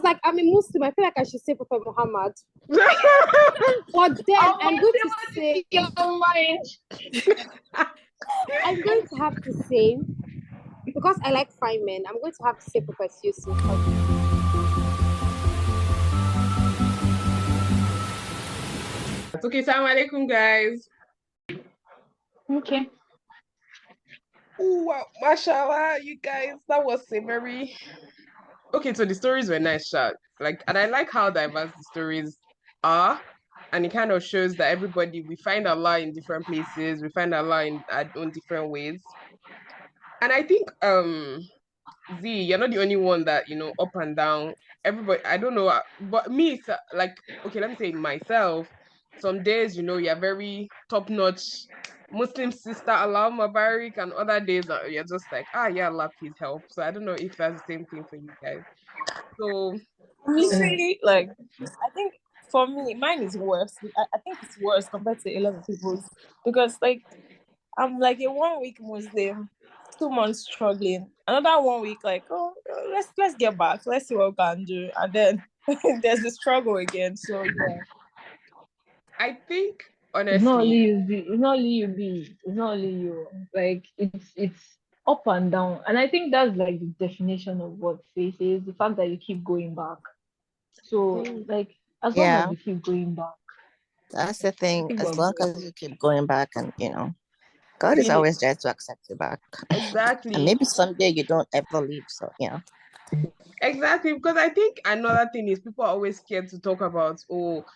like, I'm a Muslim. I feel like I should say Prophet Muhammad. But then I'm going to say, I'm going to have to say, because I like fine men, I'm going to have to say Prophet Yusuf. Okay, salam alaikum, guys. Okay. Oh, wow, mashallah, you guys, that was a very... Okay, so the stories were nice, shot. Like, and I like how diverse the stories are, and it kind of shows that everybody, we find Allah in different places, we find Allah in our own different ways. And I think, Z, you're not the only one that, up and down. Everybody, I don't know, but me, it's like, okay, let me say myself. Some days, you're very top-notch Muslim sister, Allah Mubarak, and other days you're just like, yeah, Allah, please help. So I don't know if that's the same thing for you guys. So literally, like, I think for me, mine is worse. I think it's worse compared to a lot of people's, because like I'm like a 1 week Muslim, 2 months struggling, another 1 week like, let's get back, let's see what we can do, and then there's the struggle again. So yeah, I think honestly, It's not only you, B. It's not only you, B. It's not only you. Like it's up and down, and I think that's like the definition of what faith is. The fact that you keep going back. So like as long as you keep going back, that's the thing. think As we're long good. as you keep going back, and God is always there to accept you back. Exactly. And maybe someday you don't ever leave. So Exactly, because I think another thing is people are always scared to talk about,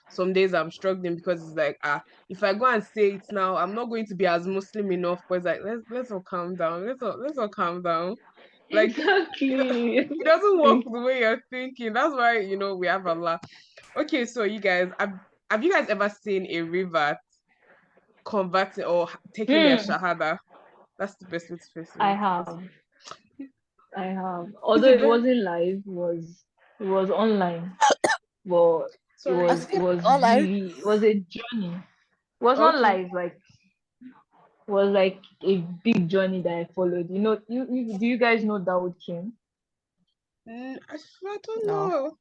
some days I'm struggling, because it's like, if I go and say it now, I'm not going to be as Muslim enough. But it's like, let's all calm down. Let's all calm down. Like, Exactly. it doesn't work the way you're thinking. That's why, we have Allah. Okay, so you guys, have you guys ever seen a revert converting or taking their shahada? That's the best way to face it. I have. Although it wasn't live, it was online. But it was a journey. It was not live, like it was like a big journey that I followed. Do you guys know Dawood King? I don't know.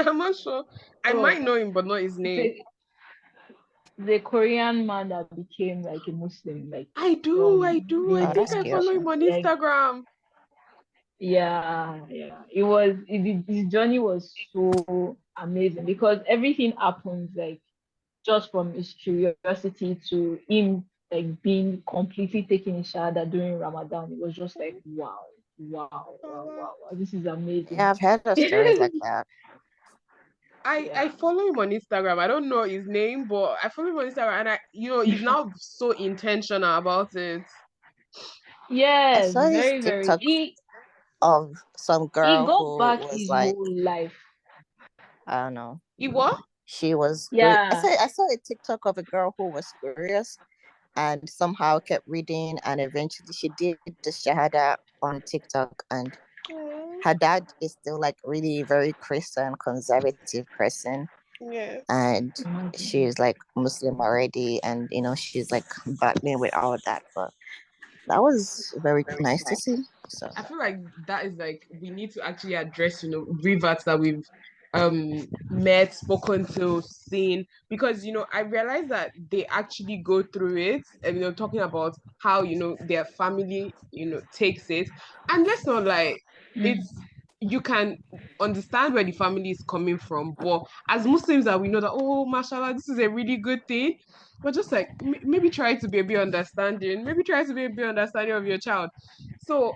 I'm not sure. I might know him, but not his name. The Korean man that became like a Muslim. Like I do. I think I follow him on Instagram. Yeah. His journey was so amazing, because everything happened like just from his curiosity to him like being completely taken in shahada during Ramadan. It was just like wow. This is amazing. Yeah, I've heard of stories like that. I follow him on Instagram. I don't know his name, but I follow him on Instagram, and he's now so intentional about it. Yes, I saw very, this very. TikTok of some girl who back was his like, whole life. I don't know. He what? She was. Yeah. I saw a TikTok of a girl who was curious and somehow kept reading, and eventually she did the shahada on TikTok, and her dad is still like really very Christian, conservative person. Yeah. And she's like Muslim already, and she's like battling with all that, but that was very nice to see. So I feel like that is like, we need to actually address, reverts that we've met, spoken to, seen, because I realized that they actually go through it, and talking about how their family takes it, and let's not like you can understand where the family is coming from, but as Muslims that we know that, mashallah, this is a really good thing, but just like maybe try to be a bit understanding, of your child. So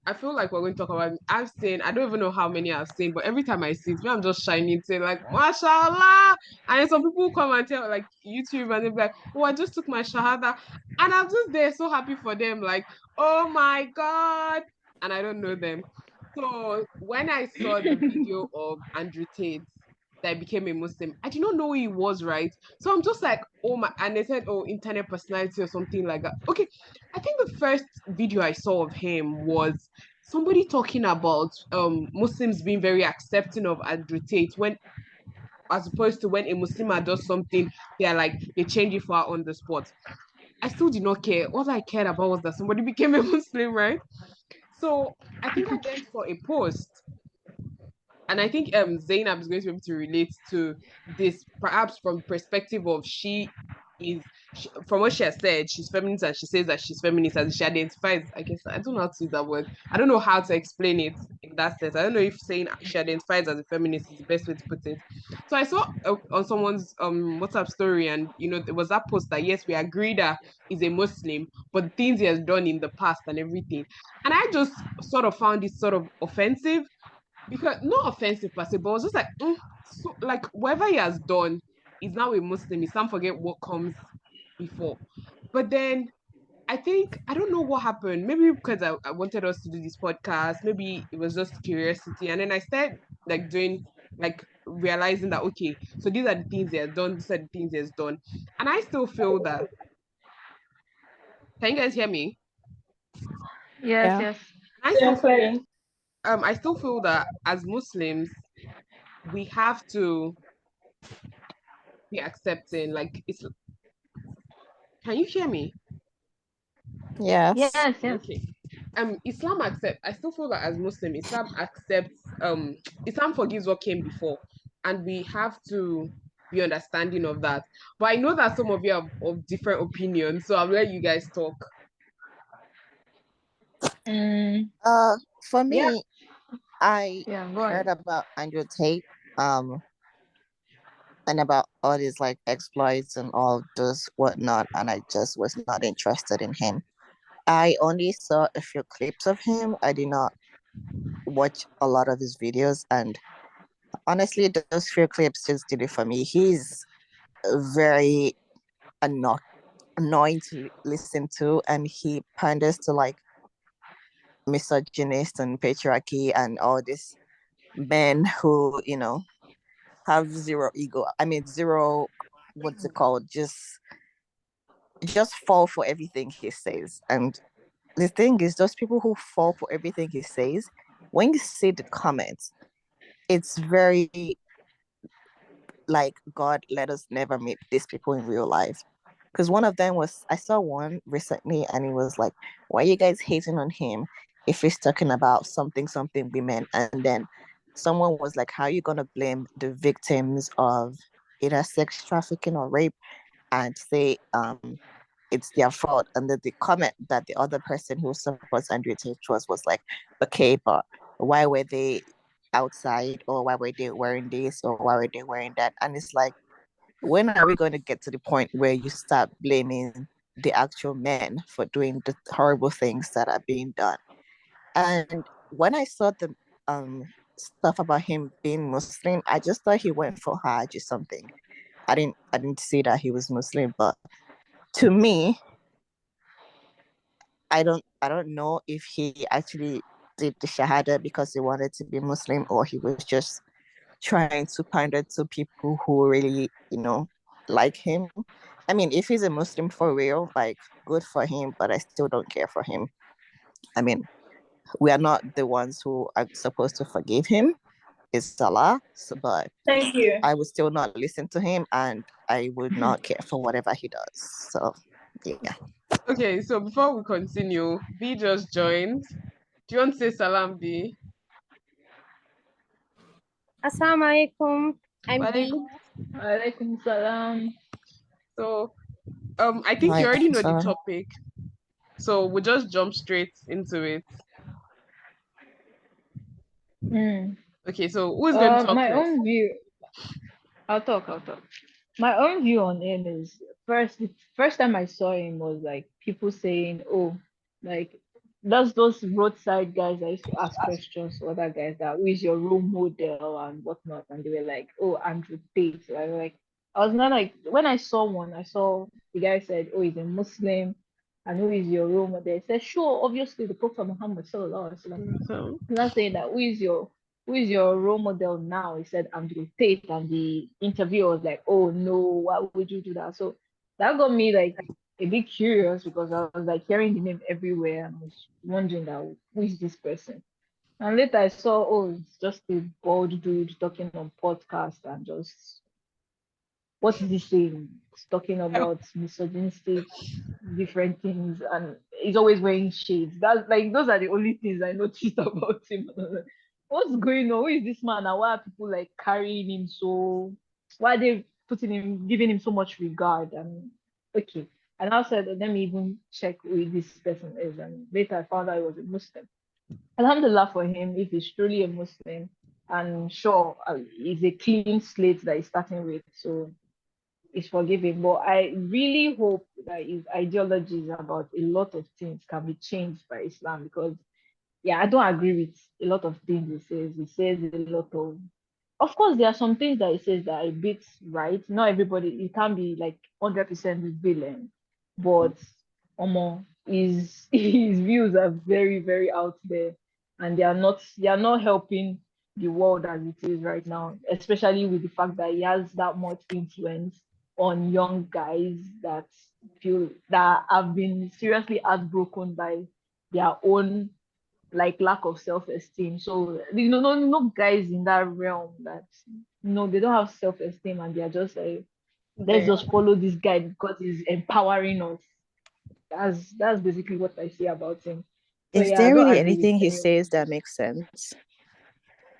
I feel like we're going to talk about, I've seen, I don't even know how many I've seen, but every time I see it, I'm just shining, saying like, mashallah. And then some people come and tell, like, YouTube, and they're like, I just took my shahada. And I'm just there so happy for them, like, oh my God. And I don't know them. So when I saw the video of Andrew Tate that became a Muslim, I did not know who he was, right? So I'm just like, oh my, and they said, internet personality or something like that. Okay, I think the first video I saw of him was somebody talking about Muslims being very accepting of Andrew Tate, when, as opposed to when a Muslimah does something, they're like, they change it for her on the spot. I still did not care. All I cared about was that somebody became a Muslim, right? So I think I then saw a post and I think Zainab is going to be able to relate to this, perhaps from perspective of from what she has said, she's feminist and she says that she's feminist and she identifies, I guess, I don't know how to use that word. I don't know how to explain it in that sense. I don't know if saying she identifies as a feminist is the best way to put it. So I saw on someone's WhatsApp story, and there was that post that yes, we agree that he's a Muslim, but the things he has done in the past and everything. And I just sort of found it sort of offensive, because not offensive per se, but I was just like, so like whatever he has done, he's now a Muslim. He can't forget what comes before. But then I think I don't know what happened. Maybe because I wanted us to do this podcast. Maybe it was just curiosity, and then I started like doing like realizing that okay, so these are the things he has done. These are the things he has done, and I still feel that. Can you guys hear me? Yes, Yeah. yes. I Yeah, still clearly. I still feel that as Muslims we have to be accepting. Like it's. Can you hear me? Yes. Yes, yes. Okay. Islam accept. I still feel that as Muslim, Islam accepts. Islam forgives what came before, and we have to be understanding of that. But I know that some of you have of different opinions, so I'll let you guys talk. Mm, For yeah, me, I yeah, go heard ahead. about Andrew Tate, and about all these like exploits and all this whatnot, and I just was not interested in him. I only saw a few clips of him. I did not watch a lot of his videos, and honestly, those few clips just did it for me. He's very anno- annoying to listen to, and he panders to like misogynist and patriarchy and all these men who have zero ego. I mean, zero. What's it called? Just fall for everything he says. And the thing is, those people who fall for everything he says, when you see the comments, it's very like, God, let us never meet these people in real life. Because one of them was, I saw one recently, and he was like, why are you guys hating on him if he's talking about something women? And then someone was like, how are you going to blame the victims of either sex trafficking or rape and say it's their fault? And then the comment that the other person who supports Andrew Tate was like, okay, but why were they outside, or why were they wearing this, or why were they wearing that? And it's like, when are we going to get to the point where you start blaming the actual men for doing the horrible things that are being done? And when I saw the stuff about him being Muslim, I just thought he went for Hajj or something. I didn't see that he was Muslim, but to me, I don't know if he actually did the Shahada because he wanted to be Muslim, or he was just trying to pander to people who really, like him. I mean, if he's a Muslim for real, like, good for him, but I still don't care for him. I mean, we are not the ones who are supposed to forgive him. It's Allah. So, but Thank you. I would still not listen to him, and I would not care for whatever he does. So, yeah. Okay, so before we continue, B just joined. Do you want to say salam, B? Assalamu alaikum. I'm B. Walaikum. Alaikum salam. So, I think you Like, already know the so, topic, so we'll just jump straight into it. Mm. Okay, so who's going to talk My next? own view. I'll talk. My own view on him is, the first time I saw him was like people saying, "Oh, like that's those roadside guys that used to ask questions to other guys that who is your role model and whatnot," and they were like, "Oh, Andrew Tate." I was like, I was not like, when I saw one, I saw the guy said, "Oh, he's a Muslim, and who is your role model?" I said, "Sure, obviously the Prophet Muhammad sallallahu alaihi wasallam." So, I'm not saying that who is your role model now? He said Andrew Tate, and the interviewer was like, "Oh no, why would you do that?" So that got me like a bit curious, because I was like hearing the name everywhere, and I was wondering that who is this person. And later I saw, oh, it's just a bald dude talking on podcast, and just, what is he saying? He's talking about misogynistic different things, and he's always wearing shades. That's like, those are the only things I noticed about him. what's going on? Who is this man? And why are people like carrying him so? Why are they giving him so much regard? And okay. And I said, let me even check who this person is. And later I found out he was a Muslim. Alhamdulillah for him, if he's truly a Muslim. And sure, it's a clean slate that he's starting with. So it's forgiving. But I really hope that his ideologies about a lot of things can be changed by Islam, because yeah, I don't agree with a lot of things he says. He says a lot of course, there are some things that he says that are a bit right. Not everybody, it can't be like 100% villain, but his views are very, very out there, and they are not helping the world as it is right now, especially with the fact that he has that much influence on young guys that have been seriously heartbroken by their own like lack of self-esteem. So no guys in that realm that they don't have self-esteem, and they're just like, let's just follow this guy because he's empowering us. That's basically what I say about him. So Is yeah, I there don't really agree with anything he any of says that this. makes sense?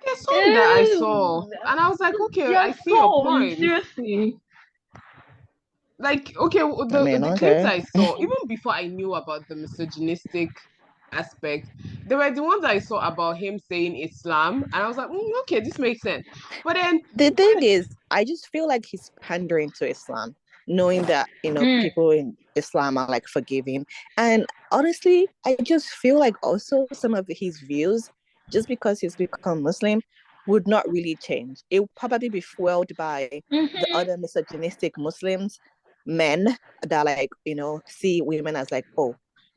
There's some that I saw, and I was like, okay, Yeah, I see your some point. seriously. Like, okay, I mean, the clips okay. I saw, even before I knew about the misogynistic aspect, they were the ones I saw about him saying Islam, and I was like, okay, this makes sense. But then, The thing is, I just feel like he's pandering to Islam, knowing that, people in Islam are like forgiving. And honestly, I just feel like also some of his views, just because he's become Muslim, would not really change. It would probably be fueled by the Mhm. other misogynistic Muslims, men that like, see women as like, oh,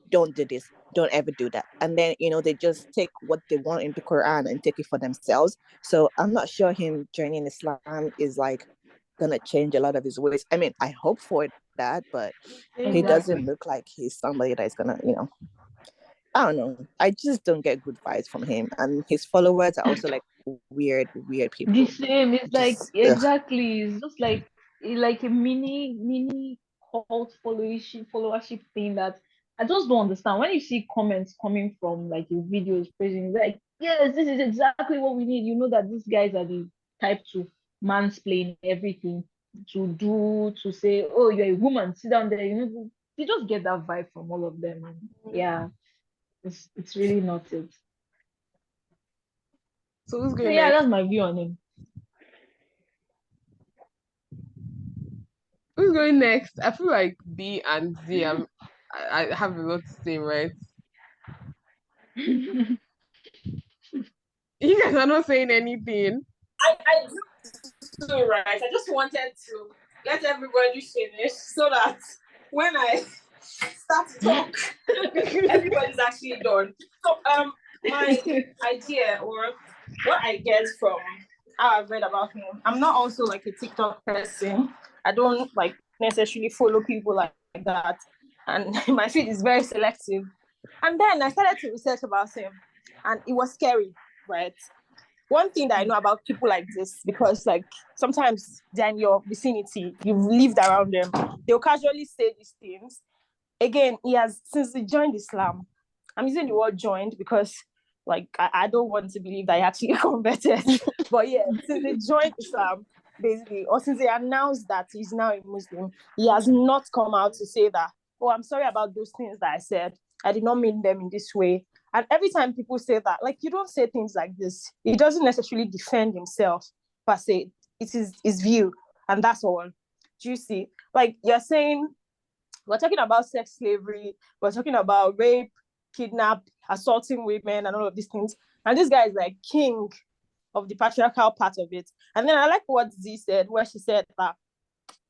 don't do this, don't ever do that. And then, they just take what they want in the Quran and take it for themselves. So I'm not sure him joining Islam is like gonna change a lot of his ways. I mean, I hope for that, but he doesn't Exactly. look like he's somebody that's gonna, I don't know. I just don't get good vibes from him. And his followers are also like weird, weird The people. same. It's like Just exactly. It's just like a mini cult followership thing that I just don't understand. When you see comments coming from like your videos praising, like, yes, this is exactly what we need. You know that these guys are the type to mansplain everything, to say, oh, you're a woman, sit down there. You just get that vibe from all of them, and yeah, it's really not it. so who's So going yeah, next? that's my view on him. Who's going next? I feel like B and Z. I have a lot to say, right? You guys are not saying anything. I do too, right? I just wanted to let everybody finish so that when I start to talk, everybody's actually done. So my idea or what I get from how I've read about him, I'm not also like a TikTok person. I don't like necessarily follow people like that. And my feed is very selective. And then I started to research about him, and it was scary, right? One thing that I know about people like this, because like sometimes they're in your vicinity, you've lived around them, they'll casually say these things. Again, since he joined Islam, I'm using the word joined because like I don't want to believe that he actually converted. But yeah, since he joined Islam, basically, or since he announced that he's now a Muslim, he has not come out to say that, oh, I'm sorry about those things that I said. I did not mean them in this way. And every time people say that, like, you don't say things like this. He doesn't necessarily defend himself per se. It is his view, and that's all. Do you see? Like, you're saying, we're talking about sex slavery, we're talking about rape, kidnap, assaulting women, and all of these things. And this guy is like king of the patriarchal part of it. And then I like what Z said, where she said that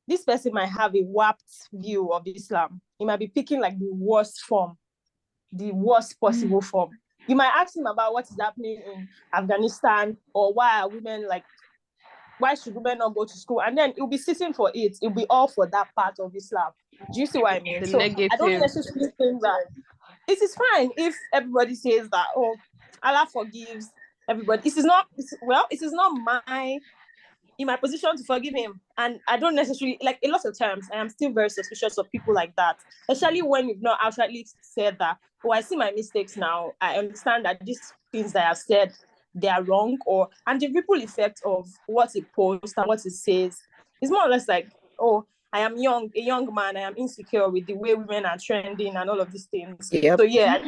this person might have a warped view of Islam. He might be picking like the worst form, the worst possible form. You might ask him about what is happening in Afghanistan, or why should women not go to school? And then he'll be sitting for it. It'll be all for that part of Islam. Do you see what I mean? The So I don't negative. necessarily think that it is fine if everybody says that, oh, Allah forgives everybody. It is not in my position to forgive him. And I don't necessarily, like, a lot of times I am still very suspicious of people like that, especially when you've not outrightly said that, oh, I see my mistakes now. I understand that these things that I've said they are wrong, and the ripple effect of what it posts and what it says is more or less like, oh, I am a young man, I am insecure with the way women are trending and all of these things. Yep. So yeah,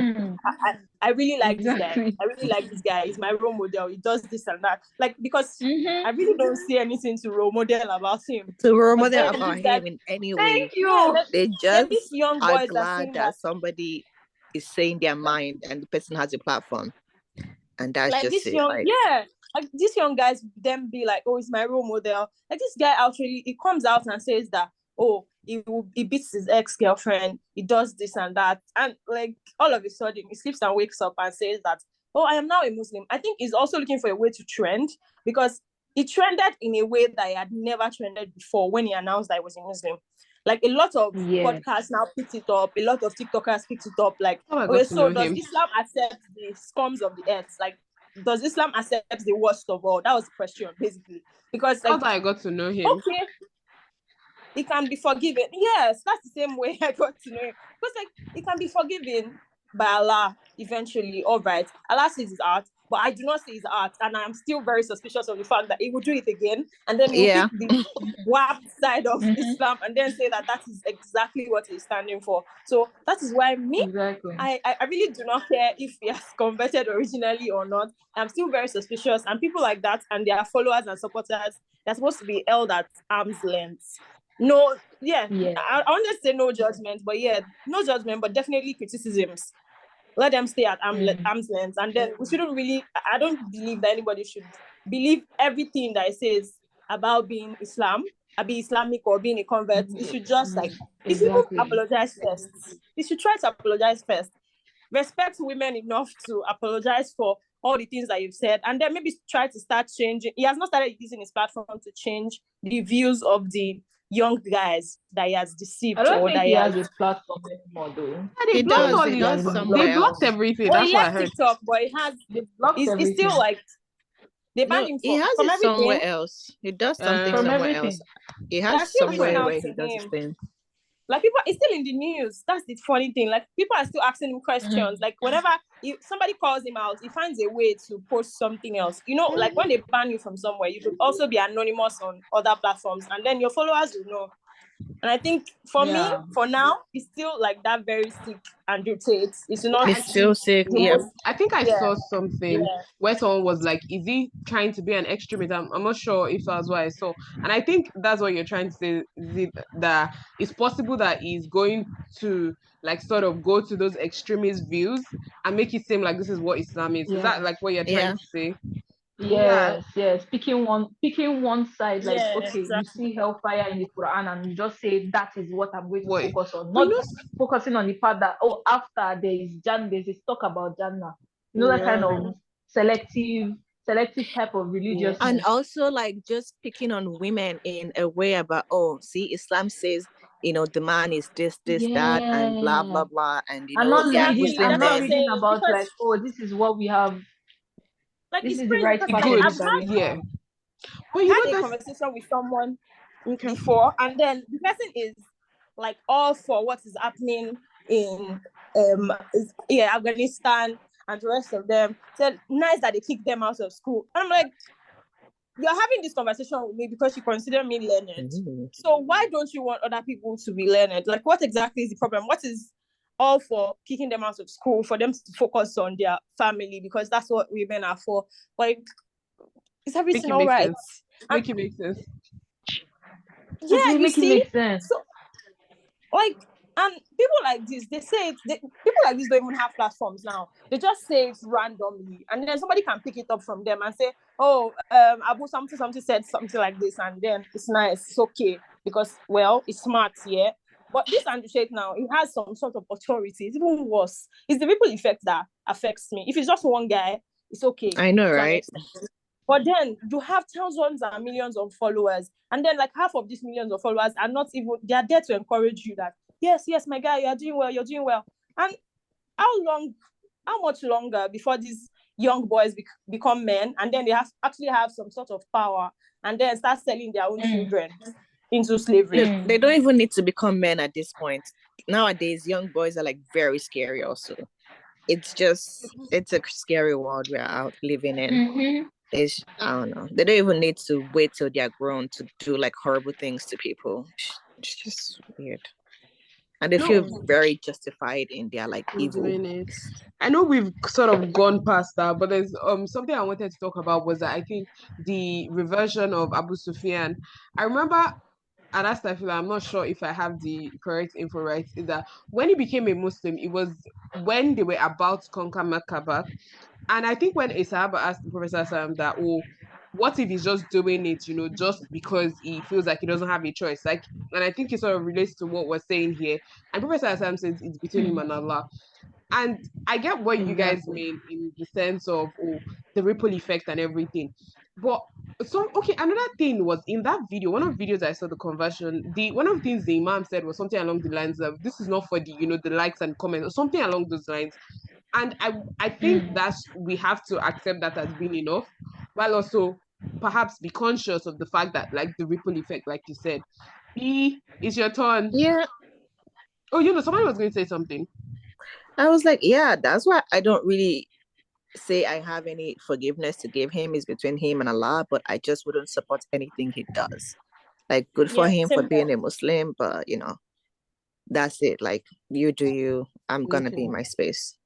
I really like this guy. Exactly. I really like this guy. He's my role model. He does this and that. Like, because Mhm. I really don't see anything to role model about him. To role But model then about this guy, him in any way. Thank you. yeah, They then these just young are boys are glad saying that that, somebody is saying their mind and the person has a platform. And that's like, just this it. young, Like, yeah, like these young guys then be like, oh, he's my role model. Like, this guy actually, he comes out and says that, oh, he beats his ex-girlfriend, he does this and that, and like all of a sudden he sleeps and wakes up and says that, oh, I am now a Muslim. I think he's also looking for a way to trend, because he trended in a way that he had never trended before when he announced that he was a Muslim. Like, a lot of podcasts now picked it up, a lot of TikTokers picked it up. Like, How I got okay, to so know does him. Islam accept the scums of the earth? Like, does Islam accept the worst of all? That was the question, basically. Because, How like, I got to know him. okay, he can be forgiven. Yes, that's the same way I got to know him. Because, like, he can be forgiven by Allah eventually. All right, Allah sees his heart, but I do not see his heart, and I'm still very suspicious of the fact that he will do it again, and then he'll yeah. pick the WAP side of Islam and then say that that is exactly what he's standing for. So that is why Exactly. I really do not care if he has converted originally or not. I'm still very suspicious, and people like that and their followers and supporters, they're supposed to be held at arm's length. No, Yeah. I want to say no judgment, but yeah, no judgment, but definitely criticisms. Let them stay at arm's length, and then we shouldn't really. I don't believe that anybody should believe everything that it says about being Islamic or being a convert. You should just, like, you should even apologize first. You should try to apologize first. Respect women enough to apologize for all the things that you've said, and then maybe try to start changing. He has not started using his platform to change the views of the young guys that he has deceived. I don't or think that he has a platform anymore, though. Yeah, they He blocked does. all He his. does They somewhere blocked else. everything. Well, That's he what I left heard. TikTok, but They blocked he's everything. still, like, they banned No, him he has from it everything. somewhere else. He does something From somewhere everything. else. He They're has still reaching somewhere out where to he does his him. thing. Like, people, it's still in the news. That's the funny thing. Like, people are still asking him questions. Like, whenever somebody calls him out, he finds a way to post something else. You know, like, when they ban you from somewhere, you could also be anonymous on other platforms, and then your followers will know. And I think for me, for now, it's still like that very sick Andrew Tate. It's not. He's still sick. the Yeah. most- I think I Yeah. saw something Yeah. where someone was like, is he trying to be an extremist? I'm not sure if that's what I saw. And I think that's what you're trying to say, is it that it's possible that he's going to, like, sort of go to those extremist views and make it seem like this is what Islam is. Is that, like, what you're trying Yeah. to say? Yes. Picking one side, like, Yeah, okay, exactly. you see hellfire in the Quran and you just say that is what I'm going to What? focus on. But Not you know, focusing on the part that, oh, after there's talk about Jannah. You know, that kind of selective type of religiousness. And also, like, just picking on women in a way about, oh, see, Islam says, you know, the man is this, that, and blah, blah, blah. And, you I'm know, not Exactly. reading. Muslim I'm not men. reading about, Because, like, oh, this is what we have. like, This it's is the crazy right because, thing like, for good. you I've that we Yeah. have. But you had know, a that's conversation with someone before, and then the person is, like, all for what is happening in Afghanistan and the rest of them. Said nice that they kicked them out of school. And I'm like, you're having this conversation with me because you consider me learned. So why don't you want other people to be learned? Like, what exactly is the problem? What is all for kicking them out of school, for them to focus on their family, because that's what women are for? Like, is everything all right? Make it make sense. Yeah, you Make it see, make sense. so, like, and people like this, they say people like this don't even have platforms now. They just say it randomly, and then somebody can pick it up from them and say, oh, Abu something said something like this, and then it's nice, it's okay, because, well, it's smart, yeah. But this Andrew Tate now, it has some sort of authority. It's even worse. It's the ripple effect that affects me. If it's just one guy, it's okay. I know, to an right? extent. But then you have thousands and millions of followers, and then, like, half of these millions of followers are not even, they are there to encourage you that yes, my guy, you're doing well. And how much longer before these young boys become men, and then they actually have some sort of power, and then start selling their own children into slavery? They don't even need to become men at this point. Nowadays, young boys are, like, very scary also. it's a scary world we're out living in. Mm-hmm. I don't know. They don't even need to wait till they're grown to do like horrible things to people. It's just weird. And they feel No, very justified in their like I'm evil. doing it. I know we've sort of gone past that, but there's something I wanted to talk about was that I think the reversion of Abu Sufyan. I remember and that's I feel I'm not sure if I have the correct info right, is that when he became a Muslim, it was when they were about to conquer Makkah. And I think when a Sahaba asked the Prophet Sallallahu that, oh, what if he's just doing it, just because he feels like he doesn't have a choice? Like, and I think it sort of relates to what we're saying here. And Prophet Sallallahu says it's between him and Allah. And I get what you guys Exactly. mean in the sense of, oh, the ripple effect and everything. But okay, another thing was in that video, one of the videos I saw the conversion, one of the things the Imam said was something along the lines of this is not for the likes and comments, or something along those lines. And I think Mm. that we have to accept that as being enough, while also perhaps be conscious of the fact that, like, the ripple effect, like you said. It's your turn. Yeah. Oh, somebody was going to say something. I was like, yeah, that's why I don't really say I have any forgiveness to give him. Is between him and Allah, but I just wouldn't support anything he does. Like, good for Yeah, him for same being here. a Muslim, but that's it. Like, you do you. I'm gonna be in Okay. my space.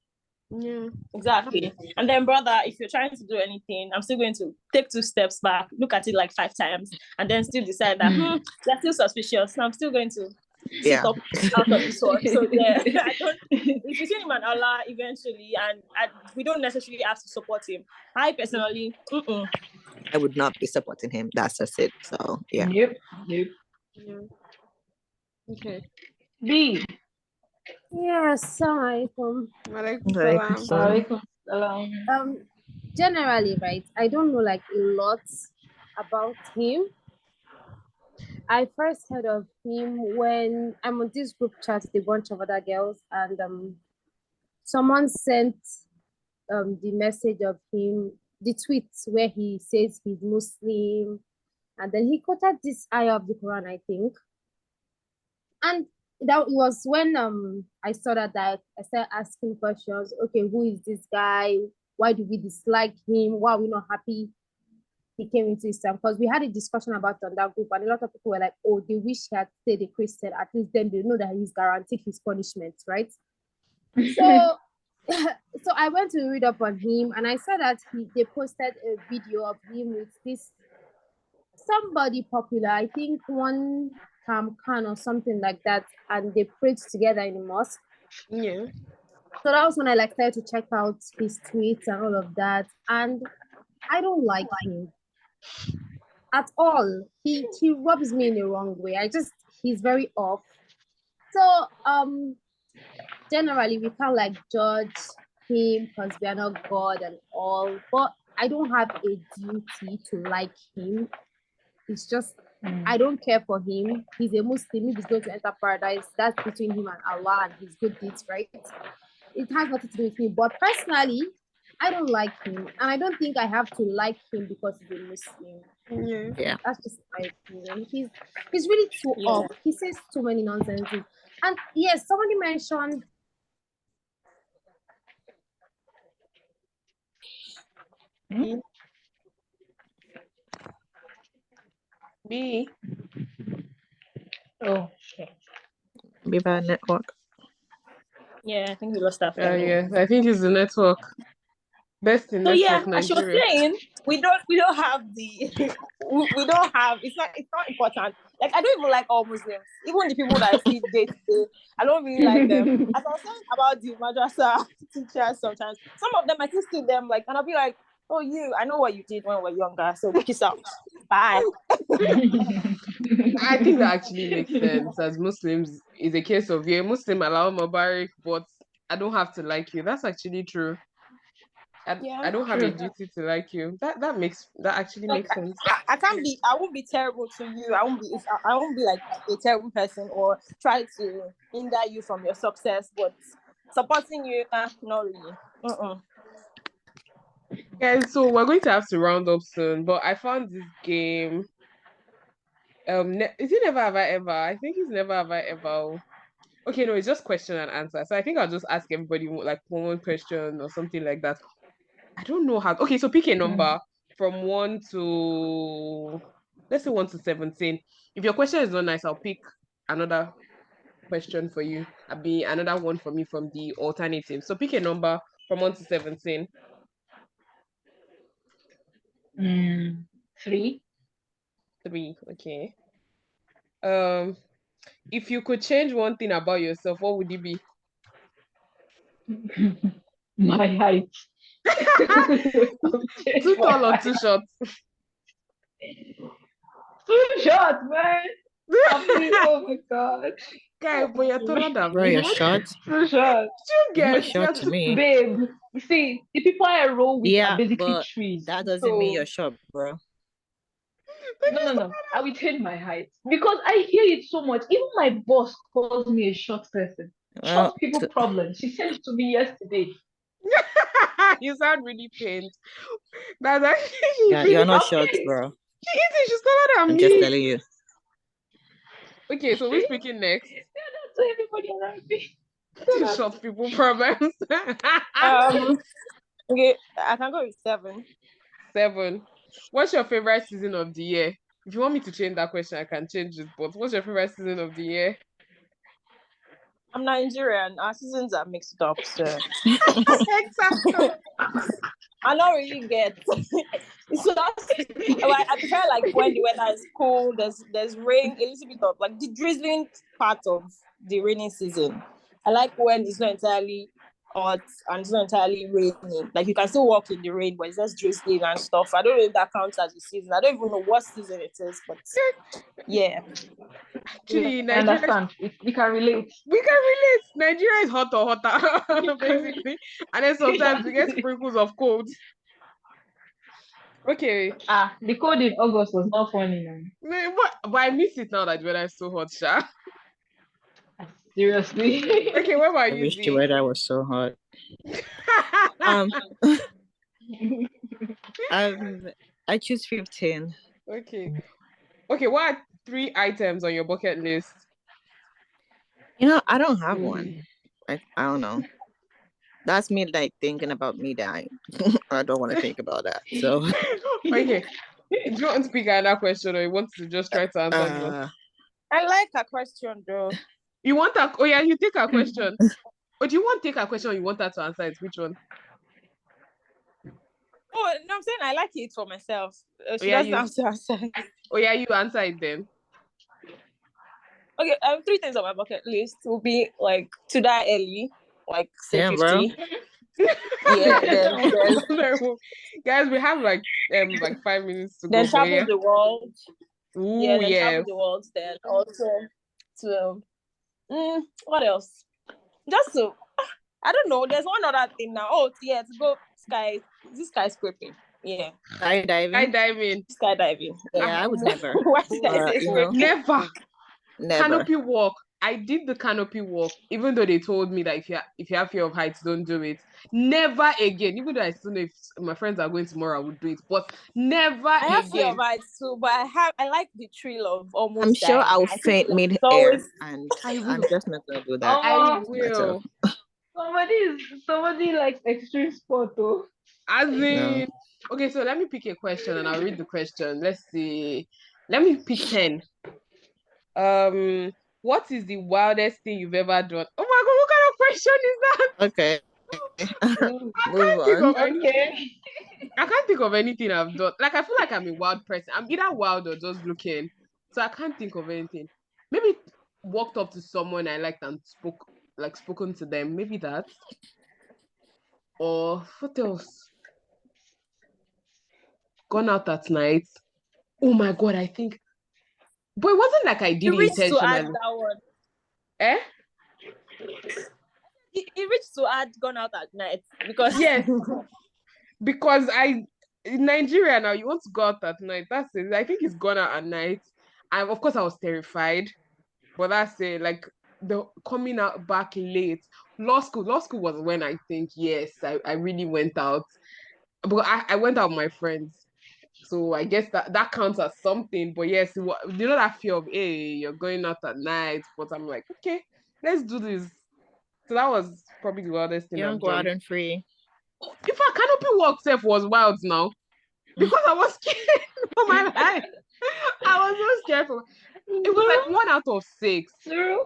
Yeah. Exactly. And then, brother, if you're trying to do anything, I'm still going to take 2 steps back, look at it like 5 times, and then still decide that they're still suspicious. And I'm still going to sit Yeah. up out of this one. So yeah, I don't. It's between him and Allah eventually, and we don't necessarily have to support him. I personally, I would not be supporting him. That's just it. So yeah. Yep. Yeah. Okay. B. Yes, alaikum. Walaikum Like, salam. Alaikum salam. Generally, right, I don't know like a lot about him. I first heard of him when I'm on this group chat with a bunch of other girls, and someone sent the message of him, the tweet where he says he's Muslim, and then he quoted this ayah of the Quran, I think. And that was when I saw that I started asking questions. Okay, who is this guy? Why do we dislike him? Why are we not happy he came into Islam? Because we had a discussion about it on that group, and a lot of people were like, oh, they wish he had stayed a Christian. At least then they know that he's guaranteed his punishment, right? So so I went to read up on him, and I saw that they posted a video of him with this somebody popular, I think one Khan or something like that, and they prayed together in a mosque. Yeah. So that was when I started to check out his tweets and all of that, and I don't like him at all. He rubs me in the wrong way. He's very off. So generally we can't like judge him because we are not God and all, but I don't have a duty to like him. It's just I don't care for him. He's a Muslim. If he's going to enter paradise, that's between him and Allah and his good deeds, right? It has nothing to do with me. But personally, I don't like him, and I don't think I have to like him because he's a Muslim. Yeah. That's just my opinion. He's really too off. He says too many nonsenses. And yes, somebody mentioned B. Oh, okay. Be bad network. Yeah, I think we lost that. Yeah, I think it's the network. Best in So network, yeah, as she was Nigeria. saying, we don't have the we don't have it's not important. Like I don't even like all Muslims. Even the people that I see day to day, I don't really like them. As I was saying about the madrasa teachers, sometimes some of them I still see them like, and I'll be like, oh, I know what you did when we were younger, so peace out, bye. I think that actually makes sense. As Muslims, it's a case of you're a Muslim, Allah Mubarak, but I don't have to like you. That's actually true. I don't have a duty to like you. That actually makes sense. I won't be terrible to you. I won't be like a terrible person or try to hinder you from your success, but supporting you, not really. Guys, so we're going to have to round up soon, but I found this game. Is it Never Have I Ever? I think it's Never Have I Ever. Okay, no, it's just question and answer. So I think I'll just ask everybody like one question or something like that. I don't know how. Okay, so pick a number from 1 to, let's say 1 to 17. If your question is not nice, I'll pick another question for you. I'll be another one for me from the alternative. So pick a number from 1 to 17. 3. 3. Okay. If you could change one thing about yourself, what would it be? My height. Too tall or too short? Too short, man. Oh my god. Guy, but you're taller than Bro, me. you're short. Too short. You You're get short to me. Babe, you see, the people I roll with Yeah, are basically but trees. that doesn't So mean you're short, bro. no. I will change my height because I hear it so much. Even my boss calls me a short person. Well, Short people problem. She said it to me yesterday. You sound really pained. That's actually yeah, you're not short, Okay. bro. she's taller than I'm me. just telling you. Okay, so who's speaking next? That's what everybody around me. Short people problems. Okay, I can go with 7. 7. What's your favorite season of the year? If you want me to change that question, I can change it. But what's your favorite season of the year? I'm Nigerian. Our seasons are mixed up, so Exactly. I don't really get. So I prefer like when the weather is cool. There's rain, a little bit of like the drizzling part of the rainy season. I like when it's not entirely hot and it's not entirely rainy. Like you can still walk in the rain, but it's just drizzling and stuff. I don't know if that counts as a season. I don't even know what season it is, but yeah. Actually, I Nigeria, understand. We can relate. we can relate. Nigeria is hot or hotter, basically. And then sometimes we get sprinkles of cold. Okay. The cold in August was not funny, man. But I miss it now that the weather is so hot, Sha. Seriously. Okay, what about I you, wish the Z? weather was so hot. I choose 15. Okay. Okay, what are 3 items on your bucket list? I don't have one. I don't know. That's me like thinking about me dying. I don't want to think about that. So Okay. Do you want to pick another question or you want to just try to answer this one? I like a question though. You want that? Oh yeah, you take a question. But do you want to take a question or you want her to answer it? Which one? Oh no, I'm saying I like it for myself. She yeah, doesn't you- have to answer. Oh yeah, you answer it then. Okay, 3 things on my bucket list will be like to die early, like say Yeah, bro. 50. Yeah, then Guys, we have like 5 minutes to then go. travel the world. Ooh, Then yeah. travel the world. Then also to what else? Just to I don't know. There's one other thing now. Oh yeah, to go skyscraping. Yeah, Skydiving. skydiving. Yeah, I would never. Why did I say scraping? Never. Never. Canopy walk. I did the canopy walk, even though they told me that if you have fear of heights, don't do it. Never again. Even though I still know if my friends are going tomorrow, I would do it. But never I have fear again. of heights too, but I like the thrill of almost. I'm sure dying. I'll I think faint it's mid-air, always- and I I'm will. just not gonna do that. I will. Somebody likes extreme sport though. As in, No. okay, so let me pick a question and I'll read the question. Let's see. Let me pick 10. What is the wildest thing you've ever done? Oh my god, what kind of question is that? Okay. I Move can't think on. of any. Okay. I can't think of anything I've done. Like I feel like I'm a wild person. I'm either wild or just looking. So I can't think of anything. Maybe walked up to someone I liked and spoken to them. Maybe that. Or what else? Gone out at night. Oh my god, I think. But it wasn't like I did You it reached to add intentionally. that one. Eh? You reached to add gone out at night because Yes. Because in Nigeria now, you want to go out at night. That's it. I think it's gone out at night. And of course I was terrified. But that's it. Like the coming out back late. Law school was when I think, yes, I really went out. But I went out with my friends. So I guess that counts as something. But yes, you know that fear of, hey, you're going out at night. But I'm like, okay, let's do this. So that was probably the wildest thing Young, I've done. wild, and free. In fact, canopy walk self was wild now because I was scared for my life. I was so scared for. It was like 1 out of 6. Suru.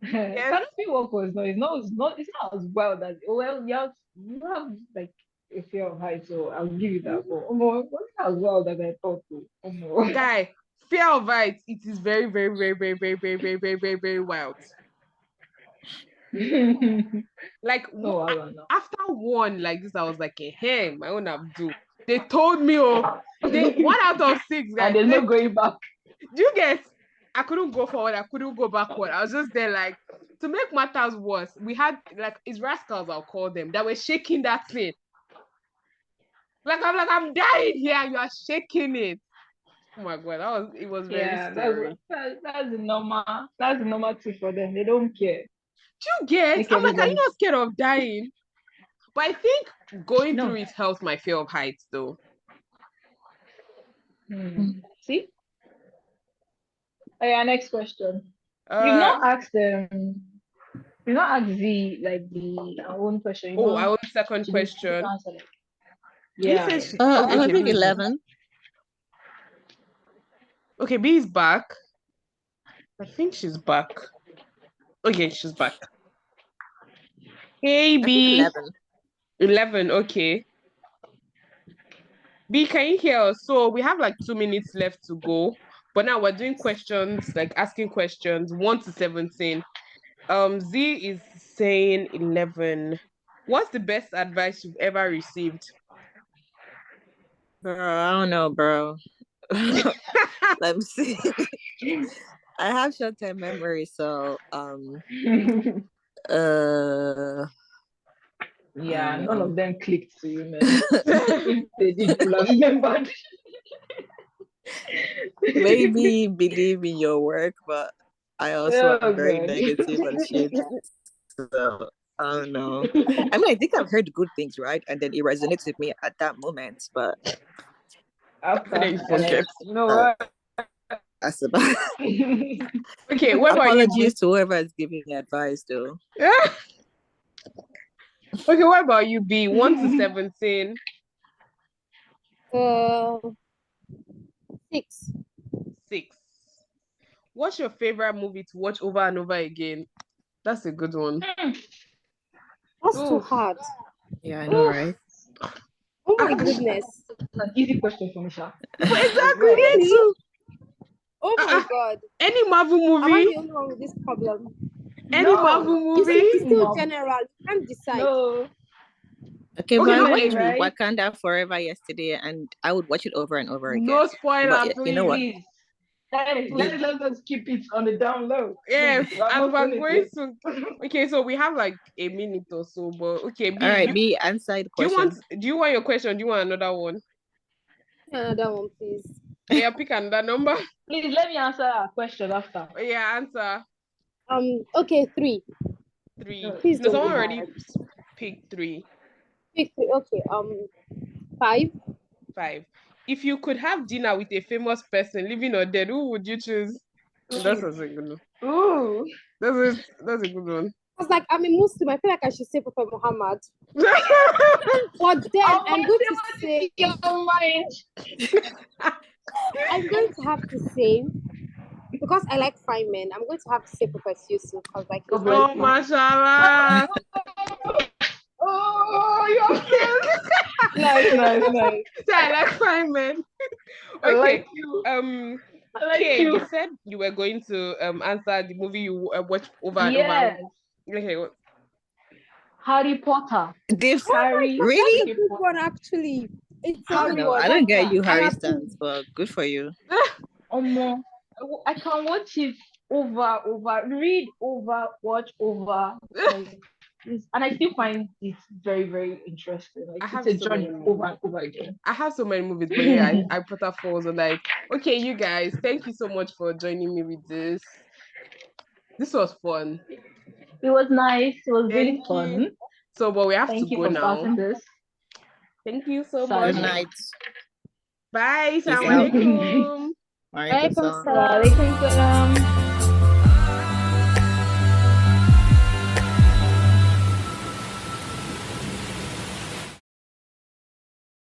Yes. Canopy walk was it's not as wild as you have like a fear of heights, so I'll give you that. But it's not as wild as I thought. Guy, fear of heights, it is very, very, very, very, very, very, very, very, very, very wild. Like after one like this, I was like, hey, my own Abdul. They told me, 1 out of 6, guys. And there's no going back. Do you get? I couldn't go forward. I couldn't go backward. I was just there, like, to make matters worse. We had like it's rascals, I'll call them, that were shaking that thing. I'm dying here, and you are shaking it. Oh my god, it was very scary. That's the normal thing for them. They don't care. Do you get? I'm like, are you not scared of dying? But I think going through it helps my fear of heights, though. See? Okay, next question. You've not asked them. You've not asked our own question. Our own second question. Yeah. I think 11. Okay, B is back. I think she's back. Okay, she's back. Hey, B. 11, okay. B, can you hear us? So we have like 2 minutes left to go. But now we're doing questions, like asking questions, 1 to 17. Z is saying 11. What's the best advice you've ever received? I don't know, bro. Let me see. I have short-term memory, so yeah, none of them clicked to you, man. If they did, you have remembered. Maybe believe in your work, but I also am very negative and shit. So I don't know. I mean, I think I've heard good things, right? And then it resonates with me at that moment, but after you know what? That's about. Okay, what about apologies to whoever is giving me advice, though. Okay, what about you, B? 1 to 17. 6. 6. What's your favorite movie to watch over and over again? That's a good one. That's too hard. Yeah, I know, right? Oh my goodness. An easy question for Misha. Exactly, me too. Oh my god. Any Marvel movie? Am I the only one with this problem? Any Marvel movie? It's still general. You can't decide. No. Okay, but I watched right? Wakanda Forever yesterday, and I would watch it over and over again. No spoiler, but, please. You know what? Let's keep it on the down low. Yes, and we're going to. Okay, so we have like a minute or so, but okay. B, all right, B, answer the question. Do you want your question? Do you want another one? Another one, please. Yeah, pick another number. Please let me answer a question after. Yeah, answer. Okay, 3. 3. Please don't someone be already mad. picked 3. Pick 3. Okay. 5. 5. If you could have dinner with a famous person, living or dead, who would you choose? That's a good one. Ooh. That's a good one. I was like, I'm a Muslim. I feel like I should say Prophet Muhammad. But then I'm going to say I'm going to have to say, because I like fine men, I'm going to have to say Prophet Yusuf, because like mashallah. Oh, you're nice. So I like fine men. Okay. I like you. Okay, you said you were going to answer the movie you watched over and over. Okay, what? Harry Potter. Harry, really? It's a good one, actually. It's a good one. I don't get you Harry stands, but good for you. I can watch it read over, watch over. And I still find it very, very interesting. Like, it's a journey over and over again. I have so many movies, but yeah, I Potter falls on like, okay, you guys, thank you so much for joining me with this. This was fun. It was nice. It was really fun. So, but we have Thank to you go for now. starting this. Thank you so much. Good night. Bye. Assalamu alaikum. Waalaikumsalam.